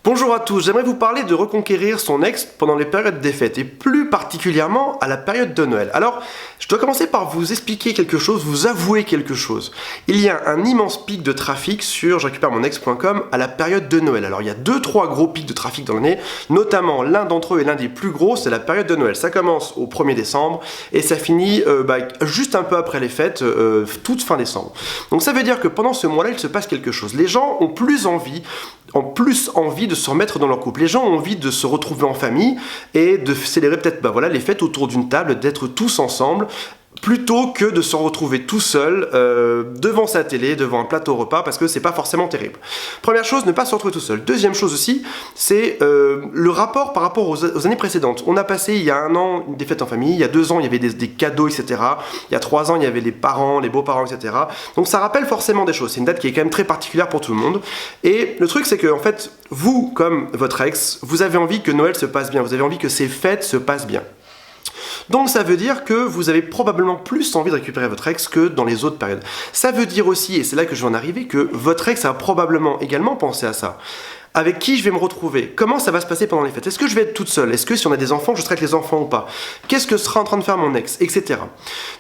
Bonjour à tous, j'aimerais vous parler de reconquérir son ex pendant les périodes des fêtes et plus particulièrement à la période de Noël. Alors, je dois commencer par vous expliquer quelque chose, vous avouer quelque chose. Il y a un immense pic de trafic sur je récupère mon ex.com à la période de Noël. Alors, il y a 2-3 gros pics de trafic dans l'année, notamment l'un d'entre eux et l'un des plus gros, c'est la période de Noël. Ça commence au 1er décembre et ça finit juste un peu après les fêtes, toute fin décembre. Donc ça veut dire que pendant ce mois-là, il se passe quelque chose. Les gens ont plus envie de se remettre dans leur couple. Les gens ont envie de se retrouver en famille et de célébrer peut-être les fêtes autour d'une table, d'être tous ensemble, plutôt que de se retrouver tout seul devant sa télé, devant un plateau repas, parce que c'est pas forcément terrible. Première chose, ne pas se retrouver tout seul. Deuxième chose aussi, c'est le rapport par rapport aux années précédentes. On a passé il y a 1 an des fêtes en famille, il y a 2 ans il y avait des cadeaux, etc. Il y a 3 ans il y avait les parents, les beaux-parents, etc. Donc ça rappelle forcément des choses. C'est une date qui est quand même très particulière pour tout le monde. Et le truc c'est que en fait, vous, comme votre ex, vous avez envie que Noël se passe bien, vous avez envie que ces fêtes se passent bien. Donc ça veut dire que vous avez probablement plus envie de récupérer votre ex que dans les autres périodes. Ça veut dire aussi, et c'est là que je vais en arriver, que votre ex a probablement également pensé à ça. Avec qui je vais me retrouver? Comment ça va se passer pendant les fêtes? Est-ce que je vais être toute seule? Est-ce que si on a des enfants, je serai avec les enfants ou pas? Qu'est-ce que sera en train de faire mon ex? Etc.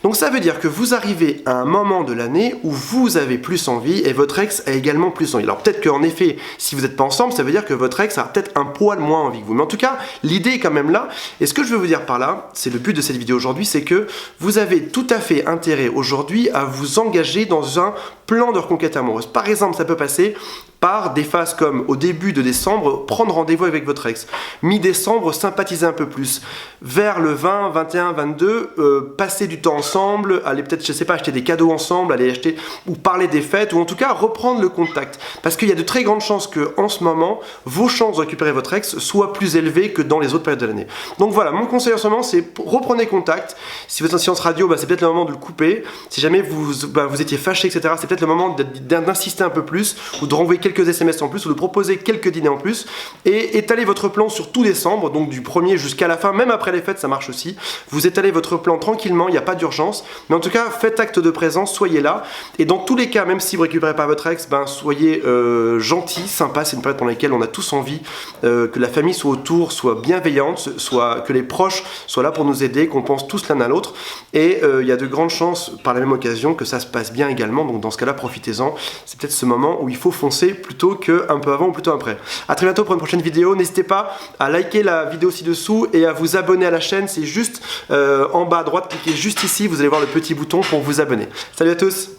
Donc ça veut dire que vous arrivez à un moment de l'année où vous avez plus envie et votre ex a également plus envie. Alors peut-être qu'en effet, si vous n'êtes pas ensemble, ça veut dire que votre ex a peut-être un poil moins envie que vous. Mais en tout cas, l'idée est quand même là. Et ce que je veux vous dire par là, c'est le but de cette vidéo aujourd'hui, c'est que vous avez tout à fait intérêt aujourd'hui à vous engager dans un plan de reconquête amoureuse. Par exemple, ça peut passer par des phases comme au début de décembre, prendre rendez-vous avec votre ex. Mi-décembre, sympathiser un peu plus. Vers le 20, 21, 22, passer du temps ensemble, aller peut-être, je sais pas, acheter des cadeaux ensemble, aller acheter ou parler des fêtes, ou en tout cas reprendre le contact. Parce qu'il y a de très grandes chances que, en ce moment, vos chances de récupérer votre ex soient plus élevées que dans les autres périodes de l'année. Donc voilà, mon conseil en ce moment, c'est reprenez contact. Si vous êtes en silence radio, c'est peut-être le moment de le couper. Si jamais vous étiez fâché, etc., c'est peut-être le moment d'insister un peu plus, ou de renvoyer quelques SMS en plus, ou de proposer quelques dîners en plus, et étalez votre plan sur tout décembre, donc du 1er jusqu'à la fin, même après les fêtes, ça marche aussi. Vous étalez votre plan tranquillement, il n'y a pas d'urgence, mais en tout cas, faites acte de présence, soyez là, et dans tous les cas, même si vous ne récupérez pas votre ex, soyez gentil, sympa, c'est une période pendant laquelle on a tous envie que la famille soit autour, soit bienveillante, que les proches soient là pour nous aider, qu'on pense tous l'un à l'autre, et il y a de grandes chances, par la même occasion, que ça se passe bien également, donc dans ce cas-là, profitez-en, c'est peut-être ce moment où il faut foncer plutôt qu'un peu avant ou plutôt après. A très bientôt pour une prochaine vidéo, n'hésitez pas à liker la vidéo ci-dessous et à vous abonner à la chaîne, c'est juste en bas à droite, cliquez juste ici, vous allez voir le petit bouton pour vous abonner. Salut à tous!